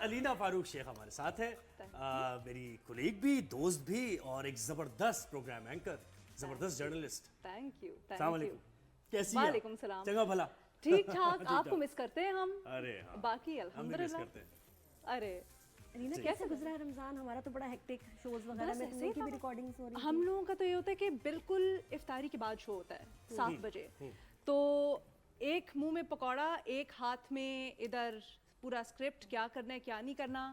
علینا فاروق شیخ ہمارے ساتھ ہے, میری کولیگ بھی, دوست بھی, اور ایک زبردست پروگرام اینکر, زبردست جرنلسٹ. Thank you. السلام علیکم, کیسی ہیں؟ وعلیکم السلام. چنگا بھلا, ٹھیک ٹھاک. آپ کو مس کرتے ہیں ہم. ارے ہاں, باقی ہم بھی مس الحمدللہ. کرتے ہیں. ارے رینا کیسے گزرا ہے رمضان؟ ہمارا تو بڑا ہیکٹک, شوز وغیرہ میں اتنے کی بھی ریکارڈنگز ہو رہی ہیں. ہم لوگوں کا تو یہ ہوتا ہے کہ بالکل افطاری کے بعد شو ہوتا ہے 7 بجے, تو ایک منہ میں پکوڑا, ایک ہاتھ میں ادھر پورا اسکرپٹ, کیا کرنا ہے کیا نہیں کرنا.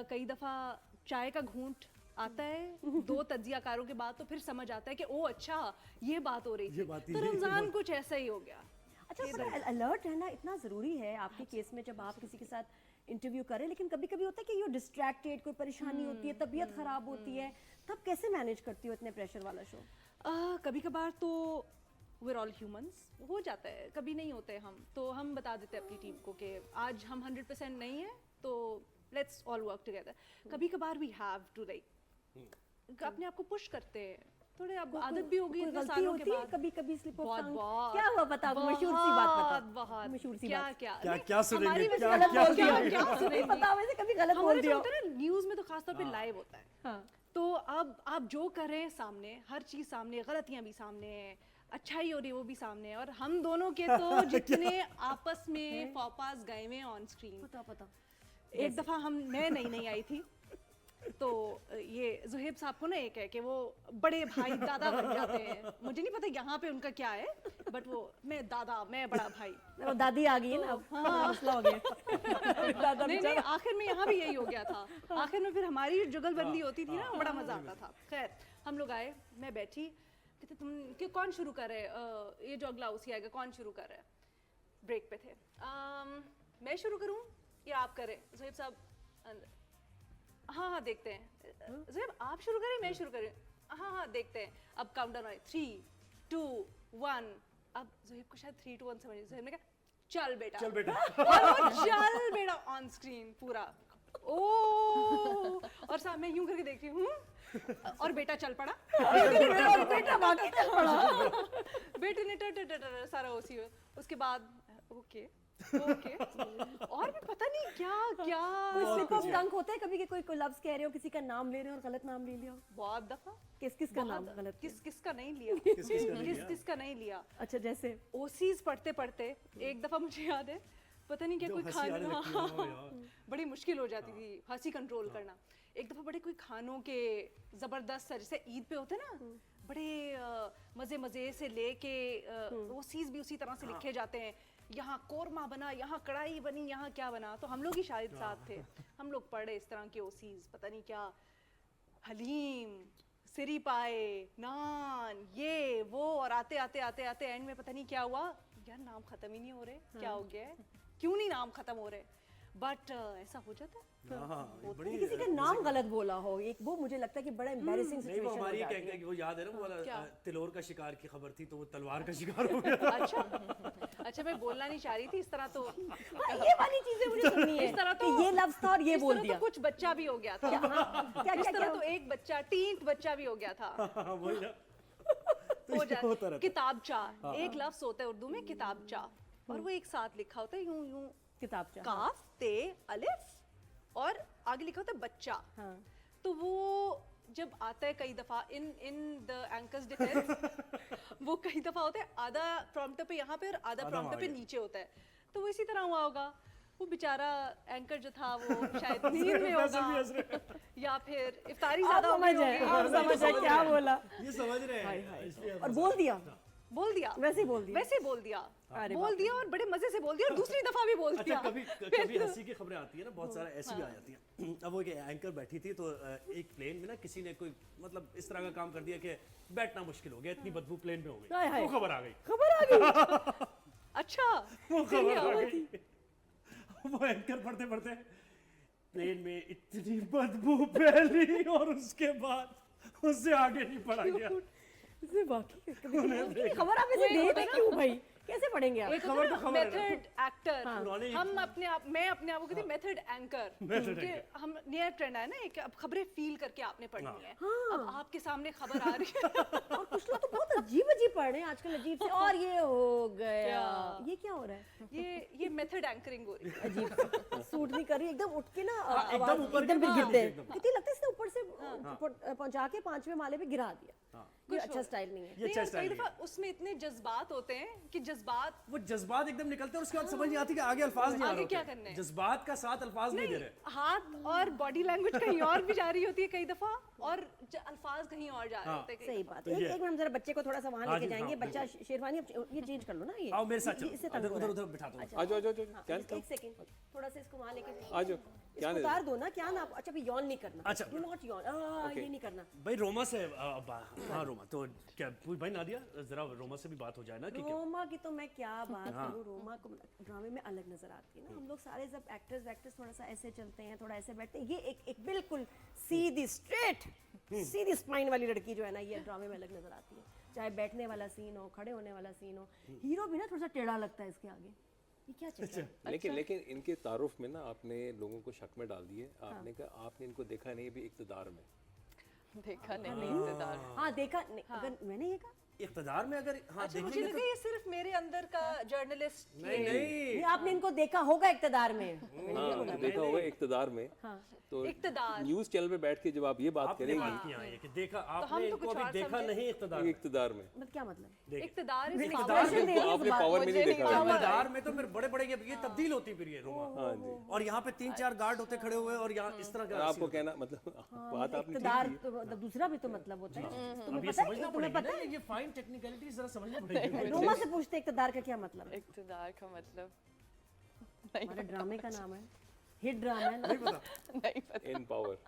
کئی دفعہ چائے کا گھونٹ آتا ہے 2 تجزیہ کاروں کے بعد, تو پھر سمجھ آتا ہے کہ او اچھا یہ بات ہو رہی تھی. تو رمضان کچھ ایسا ہی ہو گیا. اچھا, پر الرٹ رہنا اتنا ضروری ہے آپ کے کیس میں جب آپ کسی کے ساتھ انٹرویو کریں, لیکن کبھی کبھی ہوتا ہے کہ یو ڈسٹریکٹیڈ, کوئی پریشانی ہوتی ہے, طبیعت خراب ہوتی ہے, تب کیسے مینیج کرتی ہو اتنے پریشر والا شو؟ کبھی کبھار تو ویئر آل ہیومنس, ہو جاتا ہے, کبھی نہیں ہوتے ہم, تو ہم بتا دیتے ہیں اپنی ٹیم کو کہ آج ہم 100% نہیں ہیں, تو لیٹس آل ورک ٹوگیدر. کبھی کبھار وی ہیو ٹو لائک اپنے آپ کو پش کرتے ہیں تھوڑے. اب عادت بھی ہو گئی اتنے سالوں کے بعد. کبھی کبھی سلپ آف ٹنگ بہت کیا ہوا بتا, مشہور سی بات بتا, بہت مشہور سی کیا بات کیا کیا سنیں گے, کیا سنیں گے, بتا, ویسے کبھی غلط بول دیا. نیوز میں تو خاص طور پہ لائیو ہوتا ہے, تو اب آپ جو کر رہے ہیں سامنے, ہر چیز سامنے, غلطیاں بھی سامنے ہیں, اچھائی ہو رہی ہے وہ بھی سامنے ہے, اور ہم دونوں کے تو جتنے آپس میں فوپاس گئے ہوئے آن اسکرین. پتا ایک دفعہ میں نئی آئی تھی, تو یہ زہیب صاحب کو نا ایک ہے کہ وہ بڑے بھائی دادا بن جاتے ہیں. مجھے نہیں پتا یہاں پہ ان کا کیا ہے, بٹ وہ میں دادا, میں بڑا بھائی, دادی آ گئی نا, مسئلہ ہو گیا. نہیں, آخر میں یہاں بھی یہی ہو گیا تھا. آخر میں پھر ہماری جگل بندی ہوتی تھی نا, بڑا مزہ آتا تھا. خیر ہم لوگ آئے, میں بیٹھی, کہتے تم کہ کون شروع کر رہے, یہ جو اگلا اسی آئے گا, کون شروع کر رہے ہیں. بریک پہ تھے, میں شروع کروں یا آپ کریں؟ زہیب صاحب اندر, ہاں دیکھتے ہیں. زہیب آپ شروع کریں میں شروع کریں؟ ہاں دیکھتے ہیں. اب کاؤنٹ ڈاؤن آئے 3 2 1. اب زہیب کو شاید 3 2 1 سمجھ, زہیب نے کہا چل بیٹا, چل بیٹا, اور وہ چل بیٹا آن اسکرین پورا. او, اور صاحب میں یوں کر کے دیکھتی ہوں, اور بیٹا چل پڑا, بیٹا باقی چل پڑا, بیٹے نے سارا اسی. اس کے بعد اوکے اور بھی پتہ نہیں کیا کیا. کوئی سلپ آف ٹنگ ہوتا ہے کبھی کہ کوئی لفظ کہہ رہے ہو, کسی کا نام لے رہے ہو اور غلط نام لے لیا؟ بہت دفعہ. کس کا نام غلط, کس کا نہیں لیا, کس کا نہیں لیا. اچھا, جیسے اوسیز پڑھتے پڑھتے ایک دفعہ مجھے یاد ہے, پتہ نہیں کیا کوئی کھانا, بڑی مشکل ہو جاتی تھی ہنسی کنٹرول کرنا. ایک دفعہ بڑے کوئی کھانوں کے زبردست, جیسے عید پہ ہوتے نا, بڑے مزے سے لے کے, اوسیز بھی اسی طرح سے لکھے جاتے ہیں. یہاں قورمہ بنا, یہاں کڑھائی بنی, یہاں کیا بنا. تو ہم لوگ ہی شاید ساتھ تھے, ہم لوگ پڑھے اس طرح کے اوسیز, پتہ نہیں کیا, حلیم, سری پائے, نان, یہ وہ, اور آتے آتے آتے آتے اینڈ میں پتہ نہیں کیا ہوا, یار نام ختم ہی نہیں ہو رہے, کیا ہو گیا ہے, کیوں نہیں نام ختم ہو رہے. بٹ ایسا ہو جاتا ہے. کسی کا نام غلط بولا ہو, ایک وہ مجھے لگتا ہے کہ بڑا امبیرسنگ سچویشن ہو ہماری جاتی ہے. وہ یاد ہے نا, وہ تلور کا شکار کی خبر تھی, تو وہ تلوار کا شکار ہو گیا. اچھا میں بولنا نہیں چاہ رہی تھی اس طرح, تو یہ والی چیزیں مجھے سننی ہے, اس طرح کہ یہ لفظ تھا اور یہ بول دیا. کچھ بچہ بھی ہو گیا تھا, اس طرح تو ایک بچہ, ٹینٹ بچہ بھی ہو گیا تھا. کتابچہ, ایک لفظ ہوتا ہے اردو میں کتابچہ, اور وہ ایک ساتھ لکھا ہوتا ہے یوں یوں, کتابچہ, کاف تے الف, اور آگے لکھا ہوتا ہے بچہ. تو وہ جب آتا ہے کئی دفعہ ان دا اینکرز ڈیفینس, وہ کئی دفعہ ہوتا ہے آدھا پرومپٹر پہ یہاں پہ اور آدھا پرومپٹر پہ نیچے ہوتا ہے. تو وہ اسی طرح ہوا ہوگا, وہ بیچارہ اینکر جو تھا وہ شاید نیند میں ہوگا, یا پھر افطاری زیادہ ہو گئی, کیا بولا, یہ سمجھ رہے ہیں, اور بول دیا ویسے بول دیا, اور بڑے مزے سے بول دیا, اور دوسری دفعہ بھی بول دیا. کبھی ہنسی کی خبریں آتی ہیں نا, بہت سارا ایسی بھی آ جاتی ہیں. اب وہ ایک اینکر بیٹھی تھی, تو ایک پلین میں نا کسی نے کوئی مطلب اس طرح کا کام کر دیا کہ بیٹھنا مشکل ہو گیا, اتنی بدبو پلین میں ہو گئی, وہ خبر آ گئی. اچھا وہ خبر آ گئی, وہ اینکر پڑھتے پڑھتے پلین میں اتنی بدبو پھیلی, اور اس کے بعد اس سے آگے نہیں پڑھا گیا. واقعی خبر آپ ایسے دیتے کیوں بھائی, कैसे पढ़ेंगे आप? एक खबर तो खबर है ना। मेथड एक्टर, उन्होंने ये- हम अपने आप, मैं अपने आप को कहती मेथड एंकर, कि हम नया ट्रेंड है ना एक, अब खबरें फील करके आपने पढ़नी है, अब आपके सामने खबर आ रही है और कुछ लोग तो बहुत अजीब अजीब पढ़ रहे हैं आजकल, अजीब से, और ये हो गया, ये क्या हो रहा है? ये मेथड एंकरिंग हो रही है। अजीब सूट नहीं कर रही, एकदम उठ के ना एकदम आवाज ऊपर एकदम के- फिर हाँ, गिरते हैं, एकदम। कितनी लगता है इसने ऊपर से पहुंचा के 5वें माले पे गिरा दिया, ये कुछ अच्छा लोग- स्टाइल नहीं है। ये नहीं, अच्छा और कई स्टाइल दफा उसमें इतने जज्बात होते हैं कि जज्बात वो जज्बात एकदम निकलते हैं और उसके बाद समझ नहीं आती कि आगे अल्फाज नहीं आ आगे रहे क्या होते। करना है? जज्बात का साथ अल्फाज नहीं दे रहे। हाथ और बॉडी लैंग्वेज कहीं और भी जा रही होती है कई दफा, और अल्फाज कहीं और जा रहे होते हैं कई सही दफा। बात तो है। ये- एक मिनट जरा बच्चे को थोड़ा सा वहाँ हाँ लेके जी, जाएंगे, हाँ, बच्चा शेरवानी अब ये चेंज कर लो ना, ये आओ मेरे साथ इससे चलो, तंग हो उधर रहा उधर है। बिठा दो। अच्छा, आ जाओ, आ जाओ, हाँ, क्या एक सेकंड, थोड़ा सा इसको वहाँ लेके आ जाओ, क्या इसको नहीं उतार दो ना, क्या ना, अच्छा अभी यॉन नहीं करना, अच्छा। डू नॉट यॉन, ये नहीं करना। भाई रोमा से हाँ रोमा तो क्या भाई नादिया जरा रोमा से भी बात हो जाए ना कि क्या रोमा की तो मैं क्या बात करूं, रोमा को ड्रामे में अलग नजर आती है ना, हम लोग सारे जब एक्टर्स वैक्टर्स थोड़ा सा ऐसे चलते हैं, थोड़ा ऐसे बैठते हैं, ये एक बिल्कुल सीधी स्ट्रेट सीधी स्पाइन वाली लड़की जो है ना, ये ड्रामे में अलग नजर आती है, चाहे बैठने वाला सीन हो, खड़े होने वाला सीन हो, हीरो भी ना थोड़ा सा टेढ़ा लगता है इसके आगे, ये क्या चल रहा है? लेकिन इनके तारुफ में ना आपने लोगों को शक में डाल दिए, आपने कहा आपने इनको देखा नहीं अभी इक़्तिदार में। देखा नहीं इक़्तिदार। हाँ देखा नहीं, अगर मैंने ये कहा इक़्तिदार में अगर हाँ अच्छा, मुझे देखेंगे लगा तो ये सिर्फ मेरे अंदर का जर्नलिस्ट नहीं नहीं नहीं, आपने इनको देखा होगा इक़्तिदार में, हाँ, देखा होगा इक़्तिदार में। तो इक़्तिदार। न्यूज़ चैनल पे बैठ के जब आप ये बात आपने करेंगी बात किया है कि देखा हम आपने तो इनको कुछ अभी और देखा समझे। नहीं इक़्तिदार में। मतलब इक़्तिदार क्या मतलब? देख इक़्तिदार इस इक़्तिदार power- दे रही है आपने बात, पावर में नहीं मुझे नहीं देखा। इक़्तिदार में तो मेरे बड़े बड़े ये तब्दील होती फिर ये रोमा हाँ जी। और यहाँ पे 3-4 गार्ड होते खड़े हुए और यहाँ इस तरह और का आपको कहना मतलब बात आपने इक़्तिदार ठीक की। तो मतलब दूसरा भी तो मतलब होता है, अब तुम्हें ये पता है, समझना तुम्हें पड़ेगा पता ना है? ये फाइन टेक्निकलिटी जरा समझना पड़ेगी। रोमा से पूछते इक़्तिदार का क्या मतलब है? इक़्तिदार का मतलब हमारे ड्रामे का नाम है, हिट ड्रामा है ना? नहीं पता। इन पावर।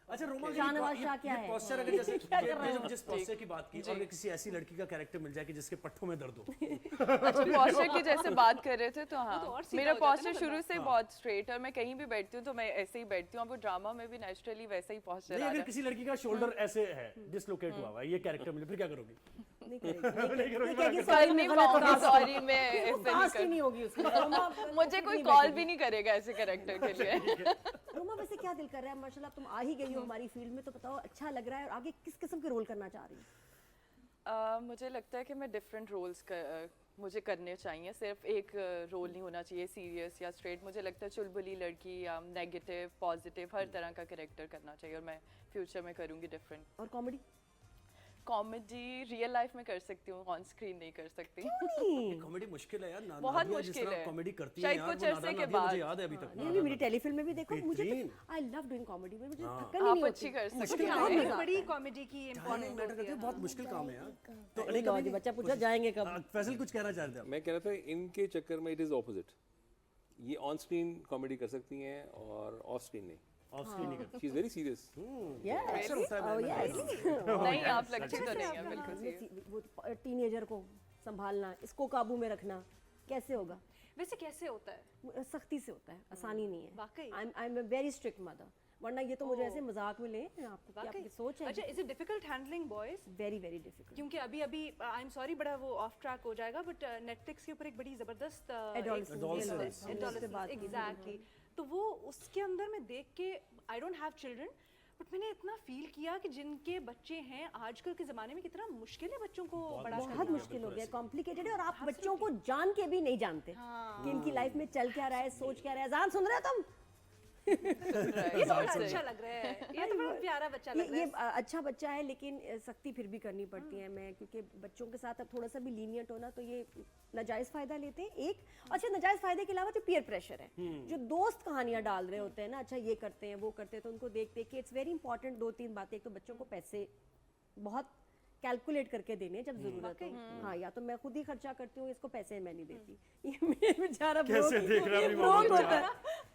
अच्छा रोमा शाहनवाज शाह क्या है? पोस्चर अगर जैसे ये जो जिस पोस्चर की बात की और किसी ऐसी लड़की का कैरेक्टर मिल जाए कि जिसके पट्टों में दर्द हो अच्छा पॉस्चर की जैसे बात कर रहे थे तो हाँ तो और सीधा मेरा हो जाता है पॉस्चर ना शुरू से बहुत स्ट्रेट है, मैं कहीं भी बैठती हूँ तो मैं ऐसे ही बैठती हूँ, अब वो ड्रामा में भी नेचुरली वैसा ही पॉस्चर नहीं आ अगर रहा है। किसी लड़की का शोल्डर ऐसे है डिसलोकेट हुआ हुआ है ये कैरेक्टर मिले फिर क्या करोगी नहीं करेगी, नहीं करोगी कहेगी, कर sorry, नहीं मैं गलत पाऊंगी, cast सॉरी हूँ। मैं ऐसे नहीं कास्ट ही कर, नहीं होगी उसमें, रोमा मुझे कोई कॉल भी नहीं करेगा ऐसे कैरेक्टर के लिए। रोमा वैसे क्या दिल कर रहा है, माशाल्लाह तुम आ ही गई हो हमारी फील्ड में, तो बताओ अच्छा लग रहा है, और आगे किस किस्म के रोल करना चाह रही हो? मुझे लगता है कि मैं डिफरेंट रोल्स मुझे करने चाहिए, सिर्फ एक रोल नहीं होना चाहिए सीरियस या स्ट्रेट, मुझे लगता है चुलबुली लड़की या नेगेटिव पॉजिटिव हर तरह का कैरेक्टर करना चाहिए, और मैं फ्यूचर में करूँगी डिफरेंट। और कॉमेडी? कॉमेडी रियल लाइफ में कर सकती हूँ, ऑन स्क्रीन नहीं कर सकती। कॉमेडी मुश्किल है यार बहुत नादिया जिस मुश्किल तरह है। कॉमेडी करती है शायद यार कुछ वो अरसे के नादिया मुझे बाद। याद है अभी तक ये भी मेरी टेलीफिल्म में भी देखो, मुझे बेहतरीन। आई लव डूइंग कॉमेडी में, मुझे थकन ही आप नहीं अच्छी होती। कर सकती मुश्किल हैं। काम है। एक बड़ी कॉमेडी की टाइमिंग मैटर करती है बहुत मुश्किल काम है यार तो नहीं, लो जी, बच्चा पूछा जाएंगे कब? फैसल कुछ कहना चाह रहे थे आप मैं कह रहा था इनके चक्कर में इट इज़ ऑपोजिट, ये ऑन स्क्रीन कॉमेडी कर सकती हैं और ऑफ स्क्रीन नहीं। ऑफ स्क्रीन नहीं करते she is very serious. Yes, अक्सर होता है oh yes। नहीं आप लगती तो नहीं है बिल्कुल serious। वो टीनेजर को संभालना, इसको काबू में रखना कैसे होगा? वैसे कैसे होता है? सख्ती से होता है, आसानी नहीं है। वाकई? I am a very strict mother, वरना ये तो मुझे ऐसे मजाक में ले, आपकी आपकी सोच है अच्छा, is it difficult handling boys? Very very difficult. क्योंकि अभी आई एम सॉरी बड़ा वो ऑफ ट्रैक हो जाएगा, बट नेटफ्लिक्स के ऊपर एक बड़ी जबरदस्त Adolescence। एग्जैक्टली, तो वो उसके अंदर मैं देख के, I don't have children, but मैंने इतना फील किया कि जिनके बच्चे हैं आजकल के ज़माने में कितना मुश्किल है बच्चों को बड़ा बहुत मुश्किल हो गया, कॉम्प्लिकेटेड है, और आप बच्चों को जान के भी नहीं जानते कि इनकी लाइफ में चल क्या रहा है, सोच क्या रहा है। अजान सुन रहे हो तुम? ये तो बड़ा अच्छा लग रहा है, ये तो बड़ा प्यारा बच्चा लग रहा है। अच्छा बच्चा है, लेकिन सख्ती फिर भी करनी पड़ती है। मैं क्योंकि बच्चों के साथ अब थोड़ा सा भी लीनियंट होना, तो ये नाजायज़ फ़ायदा लेते हैं। एक अच्छा, नाजायज़ फ़ायदे के अलावा जो पीयर प्रेशर है, जो दोस्त कहानियाँ डाल रहे होते हैं ना, अच्छा ये करते हैं वो करते हैं, तो उनको देख देख के इट्स वेरी इंपॉर्टेंट 2-3 बातें। एक तो बच्चों को पैसे बहुत कैलकुलेट करके देने जब जरूरत हो। हाँ, या तो मैं खुद ही खर्चा करती हूँ, इसको पैसे मैं नहीं देती। ये मेरे बेचारा कैसे देख रहा है अपनी ब्रोक मम्मी होता है।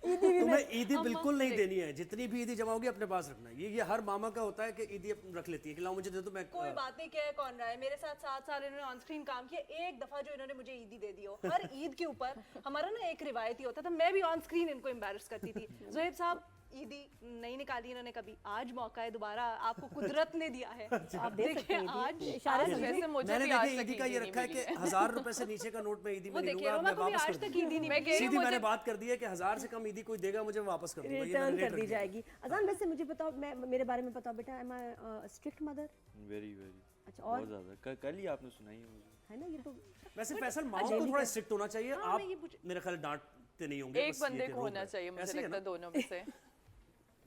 ईदी भी मैं तुम्हें ईदी बिल्कुल नहीं देनी है, जितनी भी ईदी जमा होगी अपने पास रखना है। ये हर मामा का होता है कि ईदी रख लेती है कि लाओ मुझे दे दो, मैं कोई बात नहीं, क्या कौन रहा है मेरे साथ 7 साल इन्होंने ऑन स्क्रीन काम किया, एक दफा जो इन्होंने मुझे ईदी दे दी हो। हर ईद के ऊपर हमारा ना एक रिवायत ही होता था, मैं भी ऑन स्क्रीन इनको एम्बैरस करती थी। ज़ोहैब साहब ईदी नहीं निकाली इन्होंने कभी, आज मौका है दोबारा, आपको कुदरत ने दिया है, आप दे सकते हैं आज इशारे से वैसे मुझे मैंने भी देखिए आज तक ईदी का ये ईदी रखा है नहीं कि 1000 रुपए से नीचे का नोट मैं ईदी में वो नहीं देखिए लूंगा, रोमा मैं को भी वापस आज कर तक ईदी नहीं मैं मिली। कह रही सीधी हूँ मैंने मुझे बात कर दी है कि 1000 से कम ईदी कोई देगा मुझे वापस कर दूंगा, ये रिटर्न मैंने कर रेट दी रख दिया। जाएगी। अजान वैसे मुझे बताओ, मैं मेरे बारे में बताओ बेटा, एम आई स्ट्रिक्ट मदर? वेरी वेरी अच्छा, और बहुत ज़्यादा कल ही आपने सुनाई है मुझे। है ना, ये तो वैसे फैसल माओ को थोड़ा स्ट्रिक्ट होना चाहिए, हाँ, मैं ये आप मेरे ख्याल डांटते नहीं होंगे, एक बस ये बंदे कि को रोक होना रहे। चाहिए, मुझे ऐसे ही है लगता है ना? दोनों में से।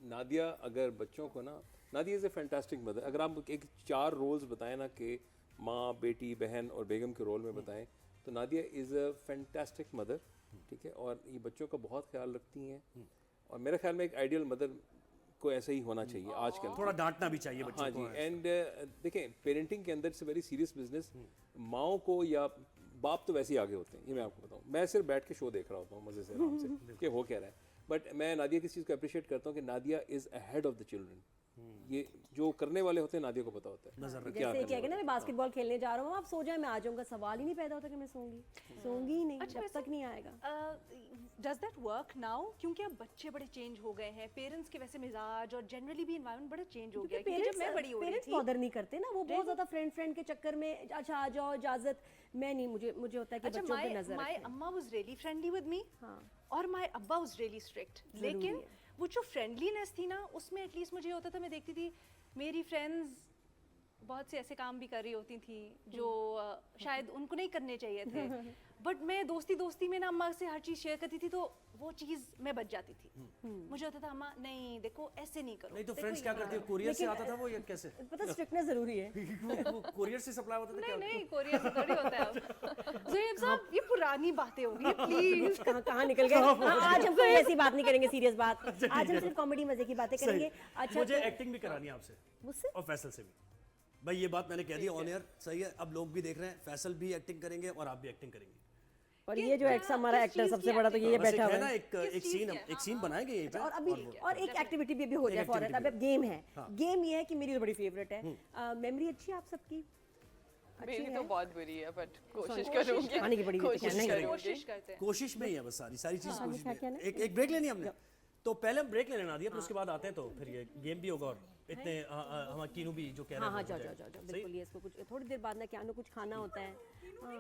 नादिया अगर बच्चों को ना, Nadia is a fantastic mother. अगर आप एक 4 रोल्स बताएं ना कि माँ, बेटी, बहन और बेगम के रोल में बताएं, तो Nadia is a fantastic mother, ठीक है, और ये बच्चों का बहुत ख्याल रखती हैं। और मेरे ख्याल में एक आइडियल मदर को ऐसा ही होना चाहिए आजकल। थोड़ा डांटना भी चाहिए हाँ बच्चों जी, को। एंड देखें पेरेंटिंग के अंदर इट्स वेरी सीरियस बिजनेस। माओ को या बाप तो वैसे ही आगे होते हैं, ये मैं आपको बताऊँ। मैं सिर्फ बैठ के शो देख रहा होता हूँ मज़े से, आराम से कि हो क्या रहा है। बट मैं नादिया की चीज़ को अप्रिशिएट करता हूँ कि Nadia is ahead of the children. ये जो करने वाले होते हैं नादिया को पता होता है कि क्या जैसे करना क्या है ना, मैं बास्केटबॉल खेलने जा रहा हूँ, आप सो जाए मैं आ जाऊंगा, सवाल ही नहीं पैदा होता कि मैं सोऊंगी ही नहीं, जब तक नहीं आएगा। Does that work now? क्योंकि अब बच्चे बड़े चेंज हो गए हैं, पेरेंट्स के वैसे मिजाज और जनरली भी एनवायरनमेंट बड़ा चेंज हो गया है। क्योंकि जब मैं बड़ी हो रही पेरेंट्स थी, बॉदर नहीं करते ना, वो बहुत ज्यादा फ्रेंड के चक्कर में अच्छा आ जाओ इजाजत, मैं नहीं, मुझे होता है कि अच्छा बच्चों पे नजर माय रखें। अम्मा was really friendly with me हाँ, और माय अब्बा वाज रियली स्ट्रिक्ट, लेकिन वो जो फ्रेंडलीनेस थी ना, उसमें एटलीस्ट मुझे होता था, मैं देखती थी मेरी फ्रेंड्स बहुत से ऐसे काम भी कर रही होती थी जो शायद उनको नहीं करने चाहिए थे, बट मैं दोस्ती में ना अम्मा से हर चीज़ शेयर करती थी, तो वो चीज़ मैं बच जाती थी। मुझे होता था अम्मा नहीं देखो ऐसे नहीं करो। नहीं तो देखो फ्रेंड्स ये क्या नहीं करते हैं, करो। कुरियर से आता था वो या कैसे? पता स्ट्रिक्टनेस जरूरी है। वो कुरियर से सप्लाई होता था क्या? नहीं कोरियर से थोड़ी होता है अब। ज़ोहैब साहब ये पुरानी बातें होगी प्लीज। कहाँ निकल गए। हाँ, आज हम कोई ऐसी बात नहीं करेंगे, सीरियस बात। आज हम सिर्फ कॉमेडी मजे की बातें करेंगे। अच्छा, मुझे तो एक्टिंग भी करानी है आपसे मुझसे और फैसल से भी। भाई ये बात मैंने कह दी ऑन एयर, सही है, अब लोग भी देख रहे हैं, फैसल भी एक्टिंग करेंगे और आप भी एक्टिंग करेंगे। और ये जो एक्स हमारा एक्टर सबसे बड़ा तो ये बस एक बैठा हुआ है ना, है। एक सीन बनाएंगे यहीं पे। और अभी और एक एक्टिविटी भी अभी हो जाए फौरन। अब गेम है, गेम ये है कि मेरी तो बड़ी फेवरेट है। मेमोरी अच्छी है आप सबकी? मेरी तो बहुत बुरी है, बट कोशिश कोशिश करूंगी। आने की बड़ी होती है, नहीं करेंगे। कोशिश करते हैं। कोशिश में ही है बस, सारी चीज कोशिश क्या क्या में। ना? एक ब्रेक लेनी है हमने, तो पहले हम ब्रेक ले लेना दिया, फिर उसके बाद आते हैं तो फिर ये गेम भी होगा और इतने हमारा कीनू भी जो कह रहे हाँ हैं जाओ बिल्कुल। ये इसको कुछ थोड़ी देर बाद ना क्या नो कुछ खाना होता है। हाँ